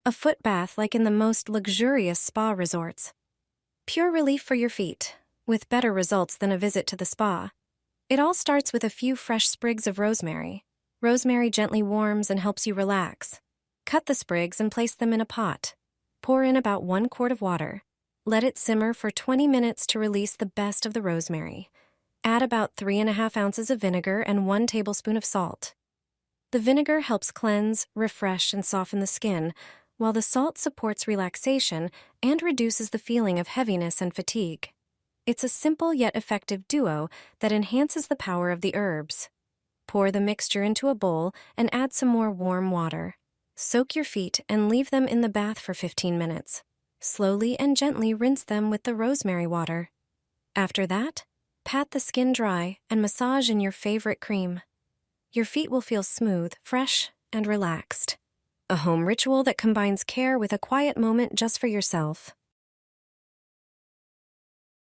A foot bath like in the most luxurious spa resorts. Pure relief for your feet, with better results than a visit to the spa. It all starts with a few fresh sprigs of rosemary. Rosemary gently warms and helps you relax. Cut the sprigs and place them in a pot. Pour in about 1 quart of water. Let it simmer for 20 minutes to release the best of the rosemary. Add about 3½ ounces of vinegar and 1 tablespoon of salt. The vinegar helps cleanse, refresh, and soften the skin, while the salt supports relaxation and reduces the feeling of heaviness and fatigue. It's a simple yet effective duo that enhances the power of the herbs. Pour the mixture into a bowl and add some more warm water. Soak your feet and leave them in the bath for 15 minutes. Slowly and gently rinse them with the rosemary water. After that, pat the skin dry and massage in your favorite cream. Your feet will feel smooth, fresh, and relaxed. A home ritual that combines care with a quiet moment just for yourself.